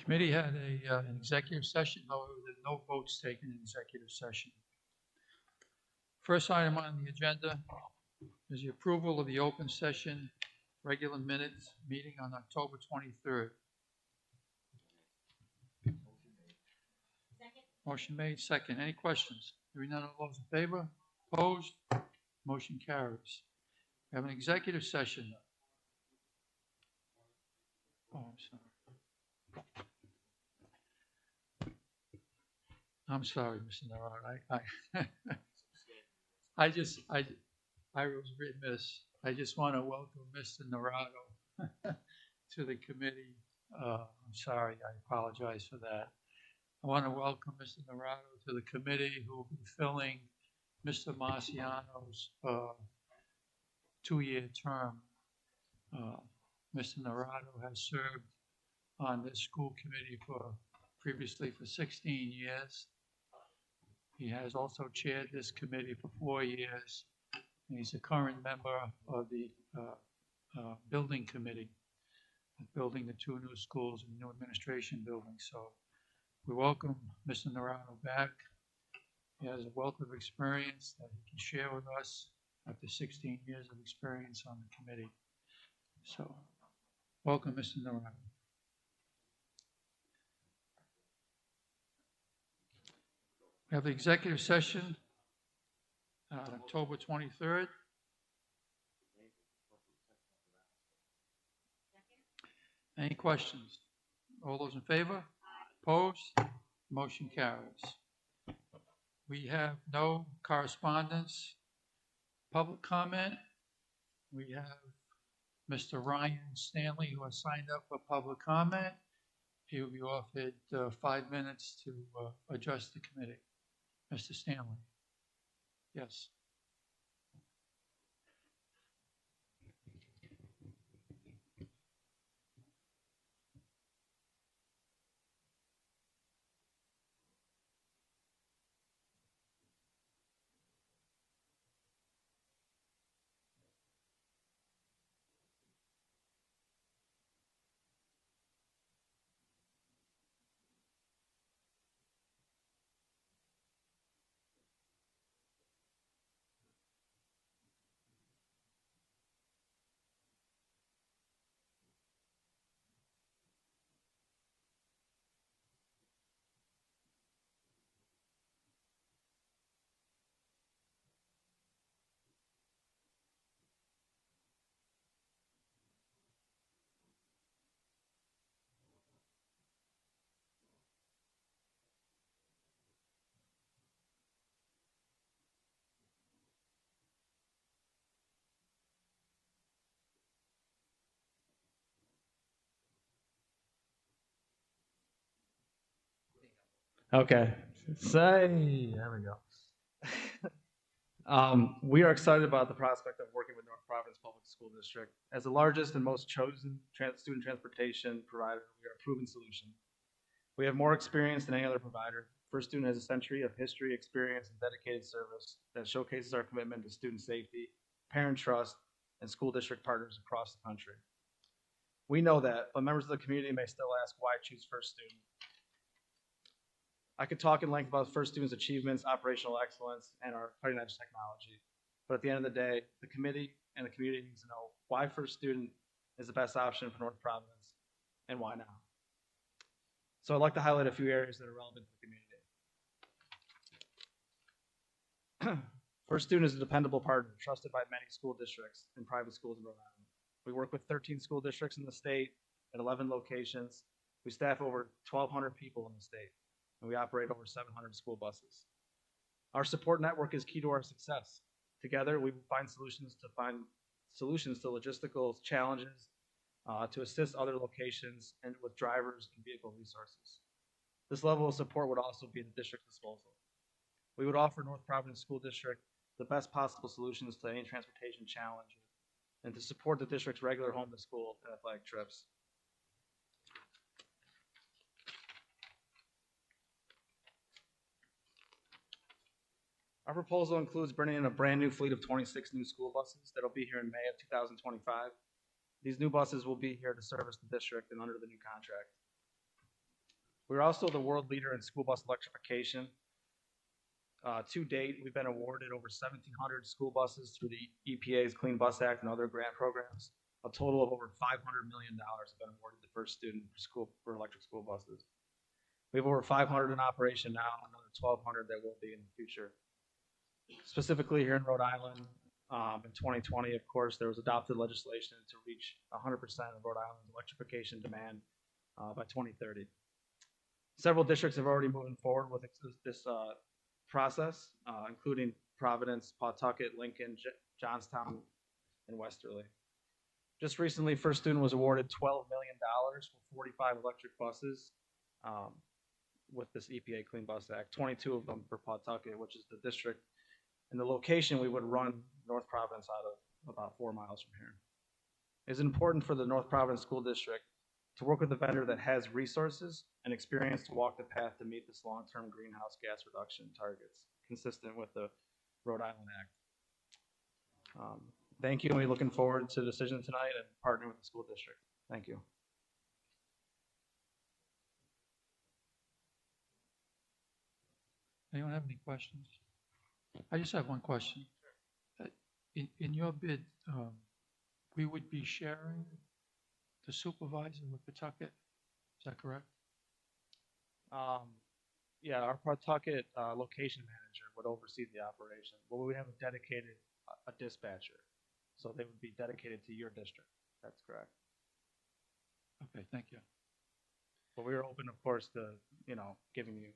Committee had an executive session, however, there were no votes taken in executive session. First item on the agenda is the approval of the open session regular minutes meeting on October 23rd. Motion made, second. Any questions? Hearing none, all those in favor? Opposed? Motion carries. We have an executive session. Oh, I'm sorry, Mr. Navarro. I was remiss. I just want to welcome Mr. Navarro to the committee. I'm sorry, I apologize for that. I want to welcome Mr. Navarro to the committee who will be filling Mr. Marciano's 2-year term. Mr. Navarro has served on this school committee previously for 16 years. He has also chaired this committee for 4 years. And he's a current member of the building committee, building the 2 new schools and new administration building. So we welcome Mr. Navarro back. He has a wealth of experience that he can share with us after 16 years of experience on the committee. So welcome, Mr. Navarro. We have the executive session on October 23rd. Any questions? All those in favor? Opposed? Motion carries. We have no correspondence. Public comment. We have Mr. Ryan Stanley, who has signed up for public comment. He will be offered 5 minutes to address the committee. Mr. Stanley. Yes. Okay. There we go. We are excited about the prospect of working with North Providence Public School District. As the largest and most chosen student transportation provider, we are a proven solution. We have more experience than any other provider. First Student has a century of history, experience, and dedicated service that showcases our commitment to student safety, parent trust, and school district partners across the country. We know that, but members of the community may still ask why choose First Student. I could talk in length about First Student's achievements, operational excellence, and our cutting-edge technology. But at the end of the day, the committee and the community needs to know why First Student is the best option for North Providence and why now. So I'd like to highlight a few areas that are relevant to the community. First Student is a dependable partner, trusted by many school districts and private schools in Rhode Island. We work with 13 school districts in the state at 11 locations. We staff over 1,200 people in the state, and we operate over 700 school buses. Our support network is key to our success. Together, we find solutions to logistical challenges, to assist other locations and with drivers and vehicle resources. This level of support would also be at the district's disposal. We would offer North Providence School District the best possible solutions to any transportation challenge and to support the district's regular home to school and athletic trips. Our proposal includes bringing in a brand new fleet of 26 new school buses that will be here in May of 2025. These new buses will be here to service the district and under the new contract. We're also the world leader in school bus electrification. To date, we've been awarded over 1,700 school buses through the EPA's Clean Bus Act and other grant programs. A total of over $500 million have been awarded to first student for electric school buses. We have over 500 in operation now, another 1,200 that will be in the future. Specifically here in Rhode Island, in 2020, of course, there was adopted legislation to reach 100% of Rhode Island's electrification demand by 2030. Several districts have already moved forward with this process, including Providence, Pawtucket, Lincoln, Johnstown, and Westerly. Just recently, First Student was awarded $12 million for 45 electric buses with this EPA Clean Bus Act, 22 of them for Pawtucket, which is the district and the location we would run North Providence out of about 4 miles from here. It's important for the North Providence School District to work with a vendor that has resources and experience to walk the path to meet this long-term greenhouse gas reduction targets consistent with the Rhode Island Act. Thank you, and we're looking forward to the decision tonight and partnering with the school district. Thank you. Anyone have any questions? I just have one question. In your bid, we would be sharing the supervisor with Pawtucket, is that correct? Yeah, our Pawtucket location manager would oversee the operation, but we would have a dedicated a dispatcher, so they would be dedicated to your district. That's correct. Okay, thank you. But we are open, of course, to giving you.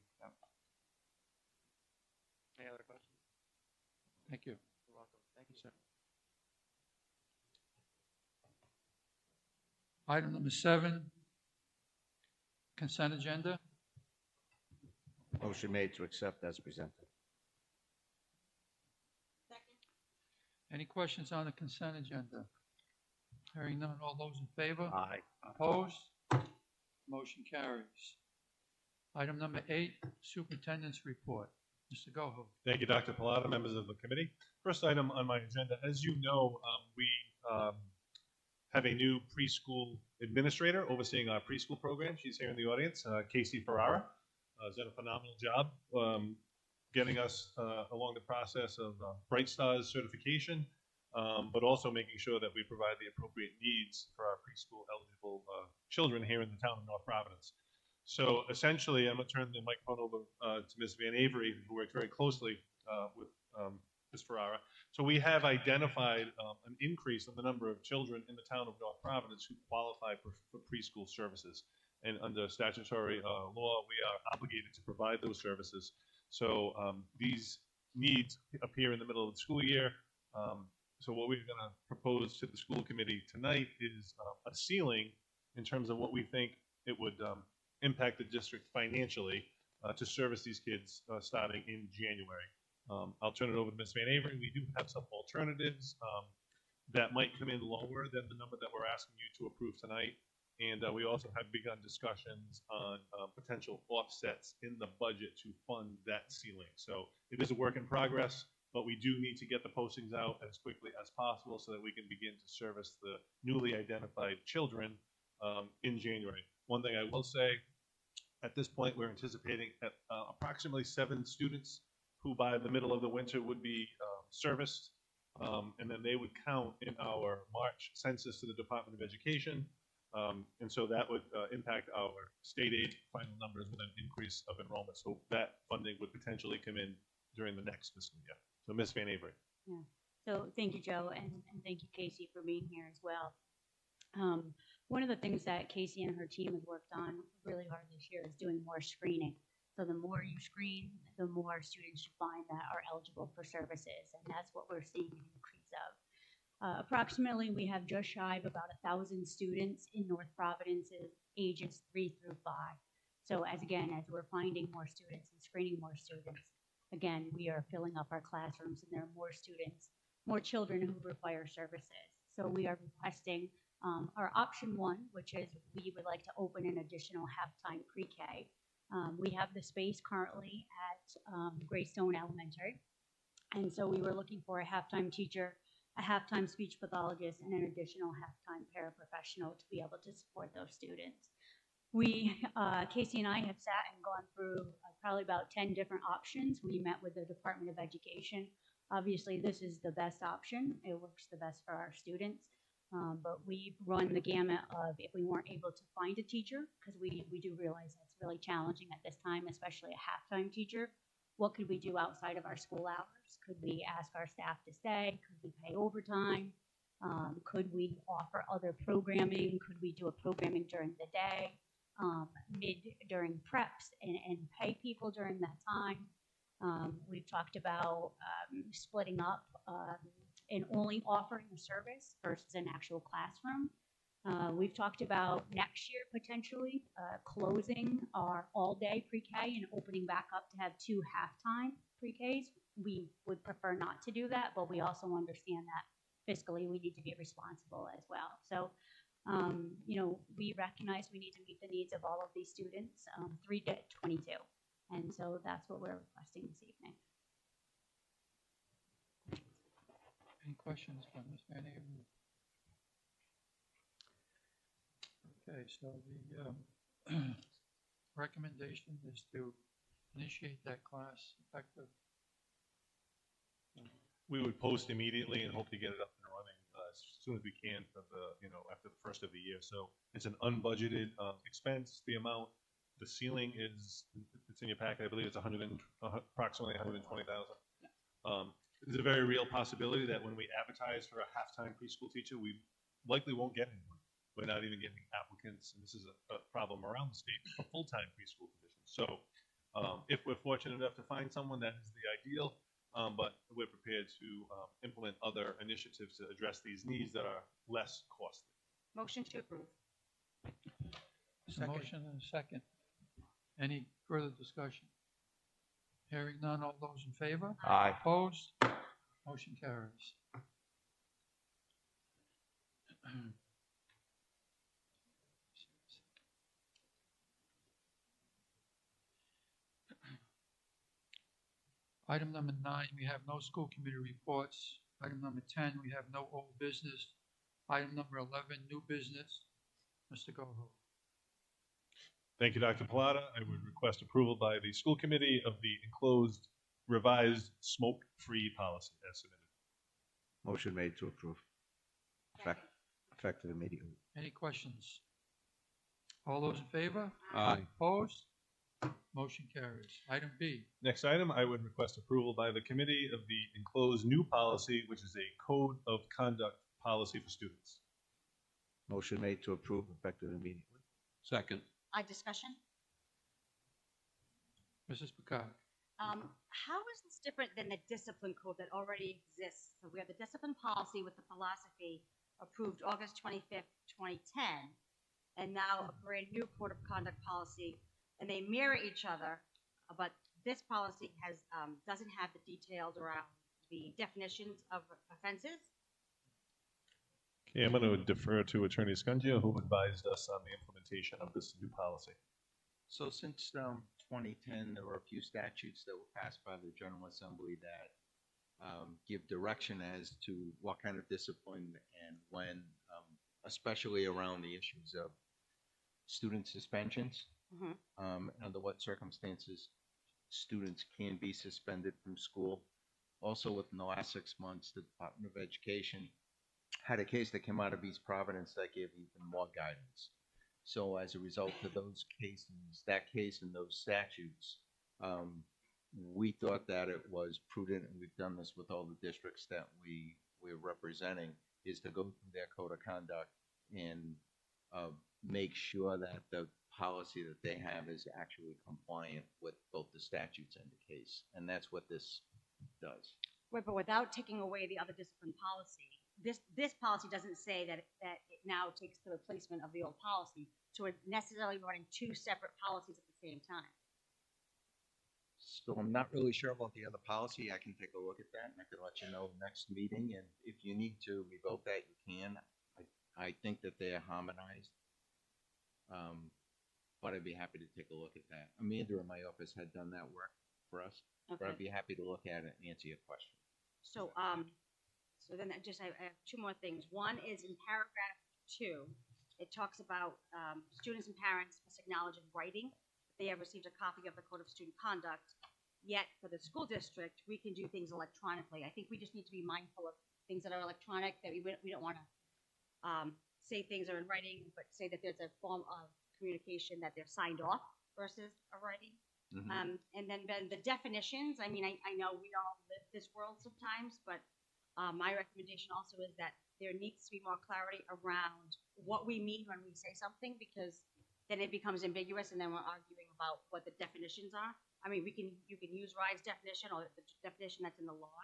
Any other questions? Thank you. You're welcome. Thank you, sir. Item number 7, consent agenda. Motion made to accept as presented. Any questions on the consent agenda? Hearing none, all those in favor? Aye. Opposed? Motion carries. Item number 8, superintendent's report. Mr. Goho. Thank you, Dr. Pilata, members of the committee. First item on my agenda, as you know, we have a new preschool administrator overseeing our preschool program. She's here in the audience, Casey Ferrara. Has done a phenomenal job getting us along the process of Bright Stars certification, but also making sure that we provide the appropriate needs for our preschool eligible children here in the town of North Providence. So essentially, I'm going to turn the microphone over to Ms. Van Avery, who works very closely with Ms. Ferrara. So we have identified an increase in the number of children in the town of North Providence who qualify for preschool services. And under statutory law, we are obligated to provide those services. So these needs appear in the middle of the school year. So what we're going to propose to the school committee tonight is a ceiling in terms of what we think it would impact the district financially to service these kids starting in January. I'll turn it over to Ms. Van Avery. We do have some alternatives that might come in lower than the number that we're asking you to approve tonight. And we also have begun discussions on potential offsets in the budget to fund that ceiling. So it is a work in progress, but we do need to get the postings out as quickly as possible so that we can begin to service the newly identified children in January. One thing I will say, at this point, we're anticipating at, approximately 7 students who by the middle of the winter would be serviced, and then they would count in our March census to the Department of Education. And so that would impact our state aid final numbers with an increase of enrollment. So that funding would potentially come in during the next fiscal year. So Ms. Van Avery. Yeah. So thank you, Joe, and thank you, Casey, for being here as well. One of the things that Casey and her team has worked on really hard this year is doing more screening. So the more you screen, the more students you find that are eligible for services, and that's what we're seeing an increase of. Approximately, we have just shy of about 1,000 students in North Providence ages 3 through 5. So as we're finding more students and screening more students, again, we are filling up our classrooms, and there are more students, more children who require services. So we are requesting our option 1, which is we would like to open an additional halftime pre-K. We have the space currently at Greystone Elementary, and so we were looking for a halftime teacher, a halftime speech pathologist, and an additional halftime paraprofessional to be able to support those students. Casey and I have sat and gone through probably about 10 different options. We met with the Department of Education. Obviously, this is the best option. It works the best for our students. But we run the gamut of if we weren't able to find a teacher, because we do realize that's really challenging at this time, especially a half-time teacher. What could we do outside of our school hours? Could we ask our staff to stay? Could we pay overtime? Could we offer other programming? Could we do a programming during the day, during preps, and pay people during that time? We've talked about splitting up and only offering a service versus an actual classroom. We've talked about next year potentially closing our all-day pre-K and opening back up to have 2 half-time pre-Ks. We would prefer not to do that, but we also understand that fiscally we need to be responsible as well. So, we recognize we need to meet the needs of all of these students, 3 to 22. And so that's what we're requesting this evening. Any questions from Ms. Van Avon? Okay, so the recommendation is to initiate that class effective. We would post immediately and hope to get it up and running as soon as we can for after the first of the year. So it's an unbudgeted expense. The amount, the ceiling it's in your packet. I believe it's approximately 120,000. There's a very real possibility that when we advertise for a half-time preschool teacher, we likely won't get anyone. We're not even getting applicants, and this is a problem around the state for full-time preschool positions. So if we're fortunate enough to find someone, that is the ideal. But we're prepared to implement other initiatives to address these needs that are less costly. Motion to approve. There's a motion and a second. Any further discussion? Hearing none, all those in favor? Aye. Opposed? Motion carries. Item number 9, we have no school committee reports. Item number 10, we have no old business. Item number 11, new business. Mr. Goho. Thank you, Dr. Pilata. I would request approval by the school committee of the enclosed revised smoke-free policy as submitted. Motion made to approve. Effective immediately. Any questions? All those in favor? Aye. Opposed? Motion carries. Item B. Next item, I would request approval by the committee of the enclosed new policy, which is a code of conduct policy for students. Motion made to approve effective immediately. Second. Discussion. Mrs. Picard. How is this different than the discipline code that already exists? So we have the discipline policy with the philosophy approved August 25th, 2010, and now a brand new code of conduct policy, and they mirror each other, but this policy doesn't have the details around the definitions of offenses. Okay, I'm going to defer to Attorney Scungio, who advised us on the implementation of this new policy. So since 2010, there were a few statutes that were passed by the General Assembly that give direction as to what kind of discipline and when, especially around the issues of student suspensions, under what circumstances students can be suspended from school. Also, within the last 6 months, the Department of Education had a case that came out of East Providence that gave even more guidance. So as a result of those cases, that case and those statutes, we thought that it was prudent, and we've done this with all the districts that we're representing, is to go through their code of conduct and make sure that the policy that they have is actually compliant with both the statutes and the case. And that's what this does. Right, but without taking away the other discipline policy, this policy doesn't say that it now takes the replacement of the old policy. So we're necessarily running 2 separate policies at the same time. So I'm not really sure about the other policy. I can take a look at that, and I can let you know next meeting. And if you need to revoke that, you can. I think that they are harmonized. But I'd be happy to take a look at that. Amanda in my office had done that work for us. Okay. But I'd be happy to look at it and answer your question. So, so then I have 2 more things. One is in paragraph 2, it talks about students and parents must acknowledge in writing that they have received a copy of the Code of Student Conduct. Yet for the school district, we can do things electronically. I think we just need to be mindful of things that are electronic, that we don't want to say things are in writing, but say that there's a form of communication that they're signed off versus a writing. And then the definitions, I mean, I know we all live this world sometimes, but my recommendation also is that there needs to be more clarity around what we mean when we say something, because then it becomes ambiguous and then we're arguing about what the definitions are. I mean, you can use Ryan's definition or the definition that's in the law,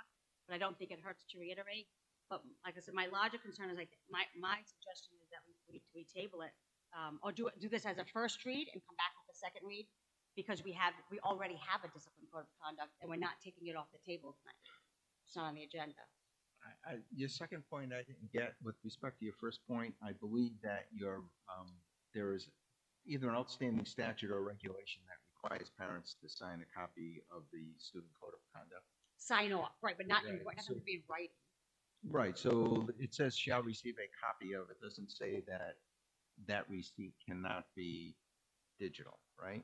but I don't think it hurts to reiterate. But like I said, my larger concern is, like, my suggestion is that we table it, or do this as a first read and come back with a second read, because we already have a discipline code of conduct and we're not taking it off the table tonight. It's not on the agenda. Your second point I didn't get. With respect to your first point, I believe that there is either an outstanding statute or regulation that requires parents to sign a copy of the student code of conduct. Sign off, right, but not Right, doesn't have to be in writing. Right, so it says shall receive a copy of. It doesn't say that that receipt cannot be digital, right?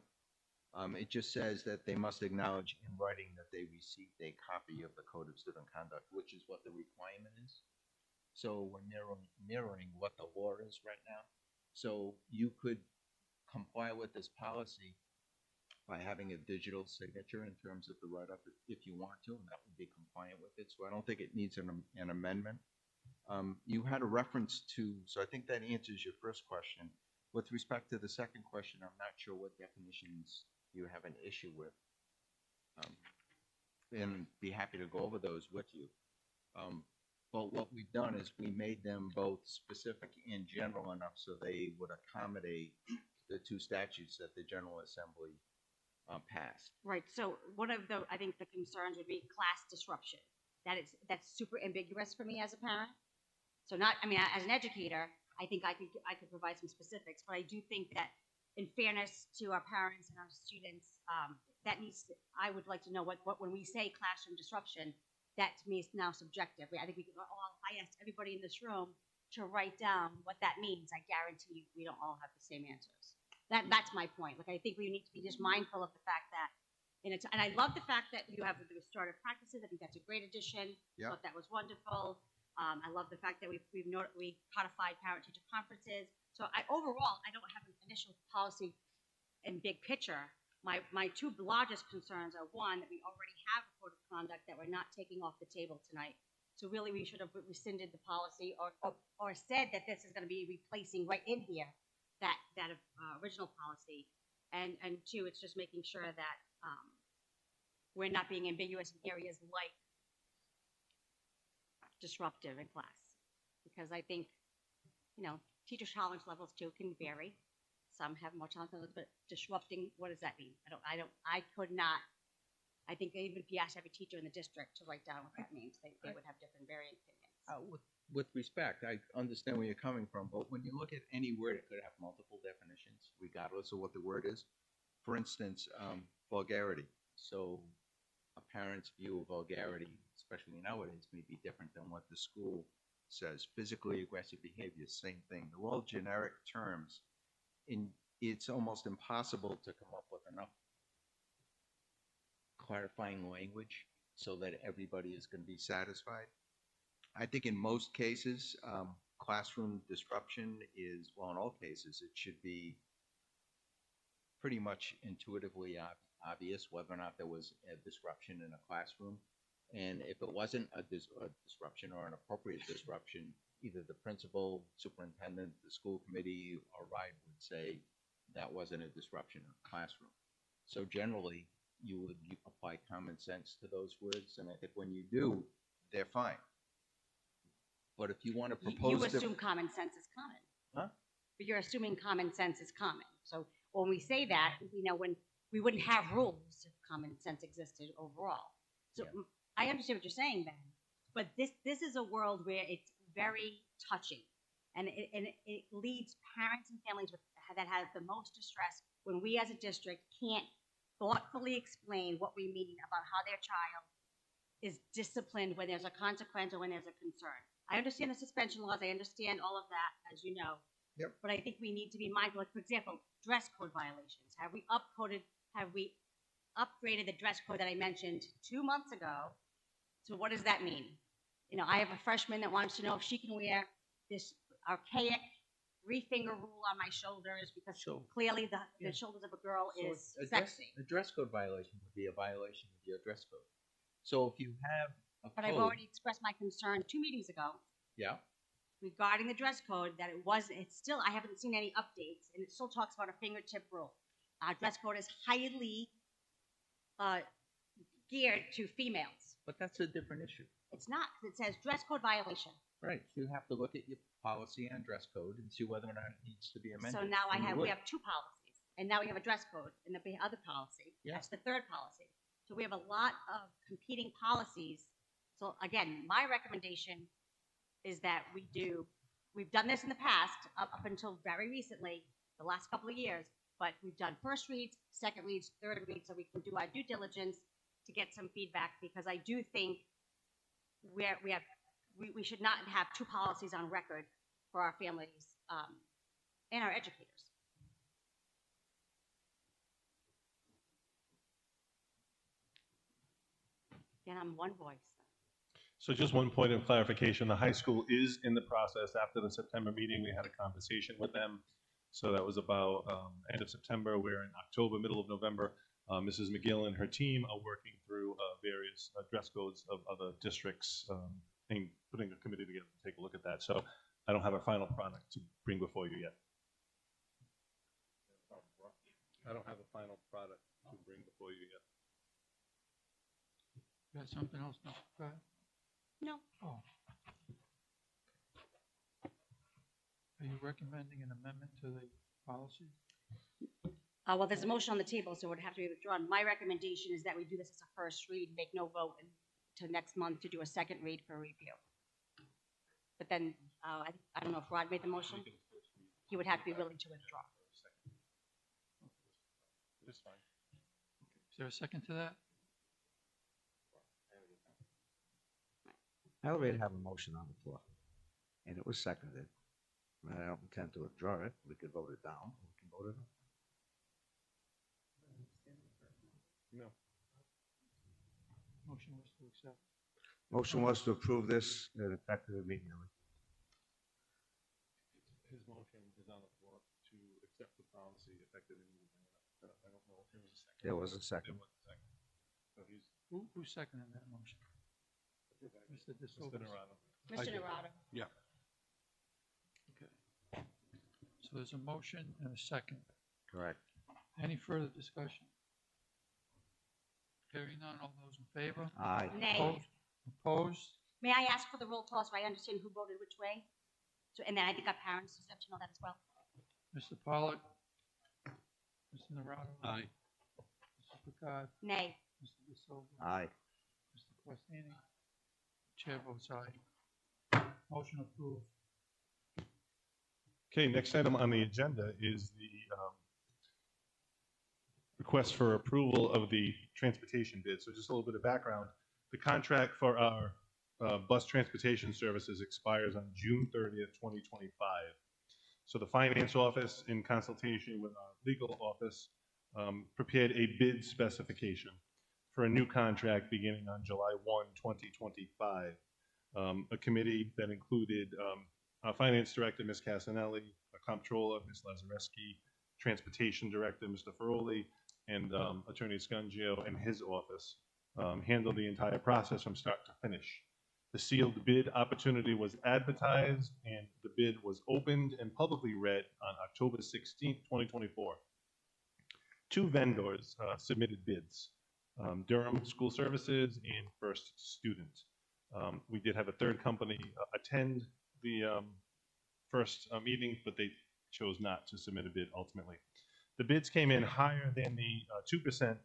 It just says that they must acknowledge in writing that they received a copy of the Code of Student Conduct, which is what the requirement is. So we're mirroring what the law is right now. So you could comply with this policy by having a digital signature in terms of the write-up if you want to, and that would be compliant with it. So I don't think it needs an amendment. You had a reference to, so I think that answers your first question. With respect to the second question, I'm not sure what definitions you have an issue with. And be happy to go over those with you. But what we've done is we made them both specific and general enough so they would accommodate the two statutes that the General Assembly passed. Right, so one of the, I think the concerns would be class disruption. That's super ambiguous for me as a parent. So as an educator, I think I could provide some specifics, but I do think that in fairness to our parents and our students, I would like to know what when we say classroom disruption, that to me is now subjective. I think I asked everybody in this room to write down what that means. I guarantee you we don't all have the same answers. That's my point. Like, I think we need to be just mindful of the fact that, and I love the fact that you have the restorative practices. I think that's a great addition. Yeah. Thought that was wonderful. I love the fact that we codified parent-teacher conferences. So overall, I don't have an initial policy in big picture. My two largest concerns are, one, that we already have a code of conduct that we're not taking off the table tonight. So really, we should have rescinded the policy or said that this is going to be replacing right in here that original policy. And two, it's just making sure that we're not being ambiguous in areas like disruptive in class, because I think, teacher challenge levels too can vary. Some have more challenge levels, but disrupting, what does that mean? I think even if you ask every teacher in the district to write down what that means, they would have different varying opinions. With respect, I understand where you're coming from, but when you look at any word, it could have multiple definitions, regardless of what the word is. For instance, vulgarity. So a parent's view of vulgarity, especially nowadays, may be different than what the school says. Physically aggressive behavior, same thing. They're all generic terms. It's almost impossible to come up with enough clarifying language so that everybody is going to be satisfied. I think in most cases, classroom disruption is, well, in all cases, it should be pretty much intuitively obvious whether or not there was a disruption in a classroom. And if it wasn't a disruption or an appropriate disruption, either the principal, superintendent, the school committee, or RIDE would say that wasn't a disruption in a classroom. So generally, you would apply common sense to those words, and I think when you do, they're fine. But if you want to propose... You assume common sense is common. Huh? But you're assuming common sense is common. So when we say that, when we wouldn't have rules if common sense existed overall. So yeah. I understand what you're saying, Ben, but this is a world where it's very touchy, and it leads parents and families that have the most distress when we as a district can't thoughtfully explain what we mean about how their child is disciplined when there's a consequence or when there's a concern. I understand the suspension laws. I understand all of that, as you know. Yep. But I think we need to be mindful, like, for example, dress code violations. Have we upgraded the dress code that I mentioned 2 months ago? So what does that mean? You know, I have a freshman that wants to know if she can wear this archaic three-finger rule on my shoulders because So- clearly the shoulders of a girl So is a dress- sexy. A dress code violation would be a violation of your dress code. So if you have a But I've code, already expressed my concern 2 meetings ago yeah, regarding the dress code, that it's still, I haven't seen any updates, and it still talks about a fingertip rule. Our dress code is highly geared to females. but that's a different issue. It's not, 'cause it says dress code violation. Right. You have to look at your policy on dress code and see whether or not it needs to be amended. So now And you we would. have 2 policies, and now we have a dress code and the other policy. Yeah. That's the 3rd policy. So we have a lot of competing policies. So again, my recommendation is that we've done this in the past, up until very recently, the last couple of years, but we've done first reads, second reads, third reads, so we can do our due diligence to get some feedback, because I do think we should not have 2 policies on record for our families and our educators. Again, I'm one voice. So just one point of clarification, the high school is in the process. After the September meeting, we had a conversation with them. So that was about end of September. We're in October, middle of November. Mrs. McGill and her team are working through various dress codes of other districts and putting a committee together to take a look at that. So I don't have a final product to bring before you yet. I don't have a final product to bring before you yet. You got something else, Mr. Pratt? No. Oh. Are you recommending an amendment to the policy? Well, there's a motion on the table, so it would have to be withdrawn. My recommendation is that we do this as a first read, make no vote until next month to do a second read for review. But then, I don't know if Rod made the motion. He would have to be willing to withdraw. It's fine. Is there a second to that? I already have a motion on the floor, and it was seconded. I don't intend to withdraw it. We could vote it down. We can vote it up. No. Motion was to accept. Motion was to approve this and effective immediately. His motion is on the floor to accept the policy effective immediately. I don't know if there was a second. There was a second. There was a second. So he's Who seconded that motion? Mr. De Mr. Silva. Narado. Mr. Narado. Yeah. Okay. So there's a motion and a second. Correct. Any further discussion? Hearing none, all those in favor? Aye. Nay. Opposed? Opposed? May I ask for the roll call so I understand who voted which way? So, and then I think our parents deserve to know that as well. Mr. Pollak? Mr. Narado? Aye. Mrs. Picard? Nay. Mr. De Silva? Aye. Mr. Questini? Chair votes aye. Motion approved. Okay, next item on the agenda is the request for approval of the transportation bid. So just a little bit of background. The contract for our bus transportation services expires on June 30th, 2025. So the finance office, in consultation with our legal office, prepared a bid specification for a new contract beginning on July 1, 2025. A committee that included our finance director, Ms. Casanelli, our comptroller, Ms. Lazareski, transportation director, Mr. Feroli, and Attorney Scungio and his office handled the entire process from start to finish. The sealed bid opportunity was advertised, and the bid was opened and publicly read on October 16th, 2024. 2 vendors submitted bids, Durham School Services and First Student. We did have a third company attend the first meeting, but they chose not to submit a bid ultimately. The bids came in higher than the 2%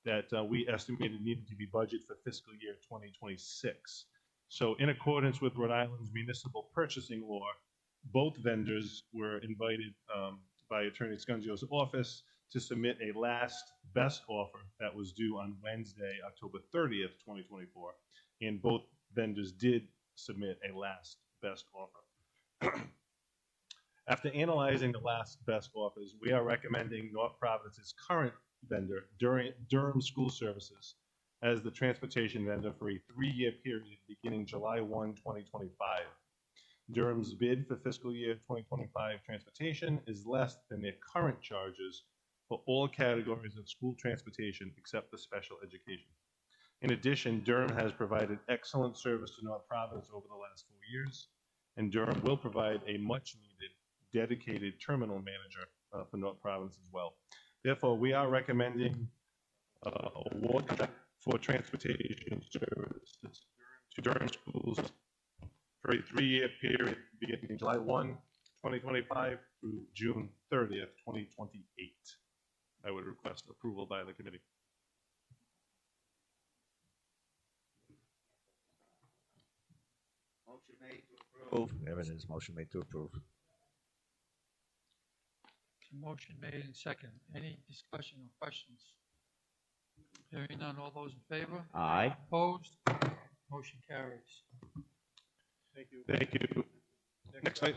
that we estimated needed to be budgeted for fiscal year 2026. So in accordance with Rhode Island's municipal purchasing law, both vendors were invited by Attorney Scungio's office to submit a last best offer that was due on Wednesday, October 30th, 2024. And both vendors did submit a last best offer. After analyzing the last best offers, we are recommending North Providence's current vendor, Durham School Services, as the transportation vendor for a 3-year period beginning July 1, 2025. Durham's bid for fiscal year 2025 transportation is less than their current charges for all categories of school transportation except for special education. In addition, Durham has provided excellent service to North Providence over the last 4 years, and Durham will provide a much-needed dedicated terminal manager for North Providence as well. Therefore, we are recommending award contract for transportation services to Durham schools for a 3-year period beginning July 1, 2025 through June 30th, 2028. I would request approval by the committee. Motion made to approve. There it is, motion made to approve. Motion made and second. Any discussion or questions? Hearing none, all those in favor? Aye. Opposed? Motion carries. Thank you. Thank you. Next item.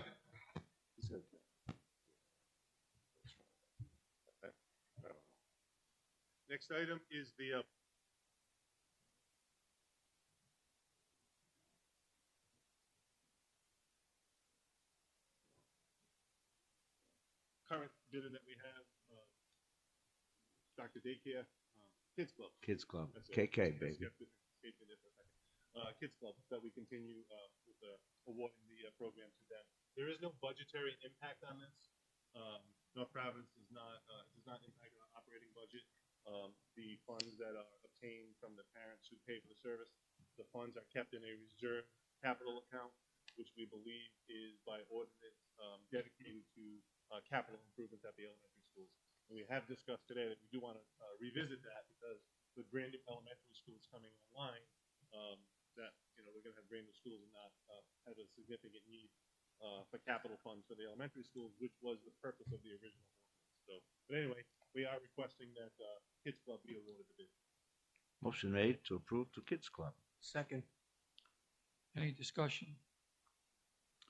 Next item is the current bidder that we have, Dr. Daycare, Kids Club. Kids Club, That's it. KK, baby. Escape me there for a second. Kids Club, that we continue with awarding the program to them. There is no budgetary impact on this. North Providence does not impact our operating budget. The funds that are obtained from the parents who pay for the service, the funds are kept in a reserve capital account, which we believe is by ordinance dedicated to capital improvements at the elementary schools. And we have discussed today that we do want to revisit that because with brand new elementary schools coming online, that we're going to have brand new schools and not have a significant need for capital funds for the elementary schools, which was the purpose of the original ordinance. So, but anyway, we are requesting that Kids Club be awarded the bid. Motion made to approve to Kids Club. Second. Any discussion?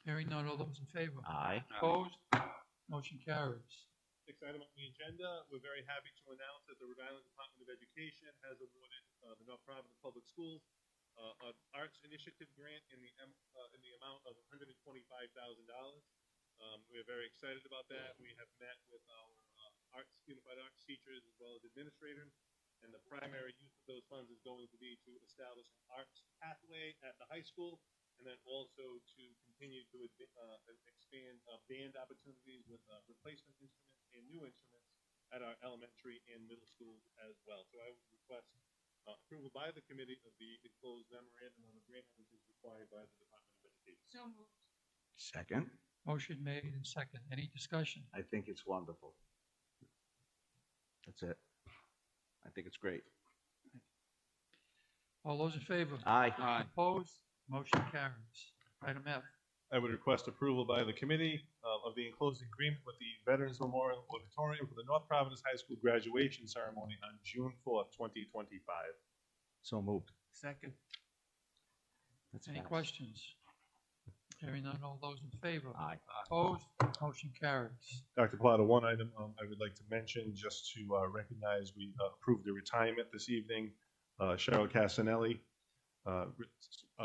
Hearing none, all those in favor? Aye. Opposed? Motion carries. Next item on the agenda, we're very happy to announce that the Rhode Island Department of Education has awarded the North Providence Public Schools an Arts Initiative Grant in the amount of $125,000. We're very excited about that. We have met with our unified arts teachers as well as administrators, and the primary use of those funds is going to be to establish an arts pathway at the high school, and then also to continue to expand band opportunities with replacement instruments and new instruments at our elementary and middle schools as well. So I would request approval by the committee of the enclosed memorandum on the grant which is required by the Department of Education. So moved. Second. Motion made and second. Any discussion? I think it's wonderful. That's it. I think it's great. All those in favor? Aye. Opposed? Motion carries. Item F. I would request approval by the committee of the enclosed agreement with the Veterans Memorial Auditorium for the North Providence High School graduation ceremony on June 4th, 2025. So moved. Second. That's Any fast. questions? Hearing none, all those in favor? Aye. Opposed? Motion carries. Dr. Plata, one item I would like to mention just to recognize we approved the retirement this evening. Cheryl Casanelli,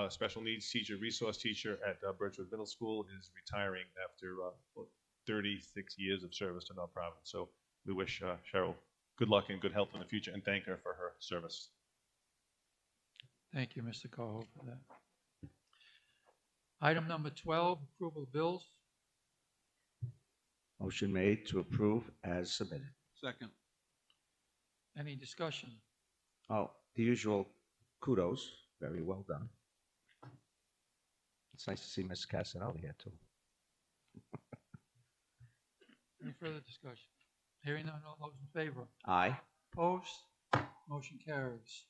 special needs teacher, resource teacher at Birchwood Middle School, is retiring after 36 years of service to North Providence. So we wish Cheryl good luck and good health in the future and thank her for her service. Thank you, Mr. Coho, for that. Item number 12, approval of bills. Motion made to approve as submitted. Second. Any discussion? Oh, the usual kudos. Very well done. It's nice to see Ms. Casanelli here too. Any further discussion? Hearing none, all those in favor? Aye. Opposed? Motion carries.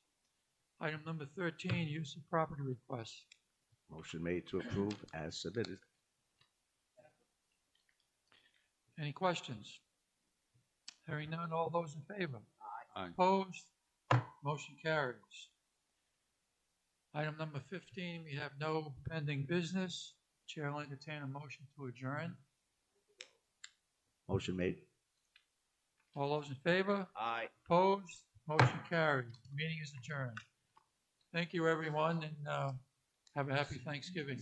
Item number 13, use of property requests. Motion made to approve as submitted. Any questions? Hearing none, all those in favor? Aye. Opposed? Motion carries. Item number 15, we have no pending business. Chair will entertain a motion to adjourn. Motion made. All those in favor? Aye. Opposed? Motion carried. Meeting is adjourned. Thank you, everyone, and have a happy Thanksgiving.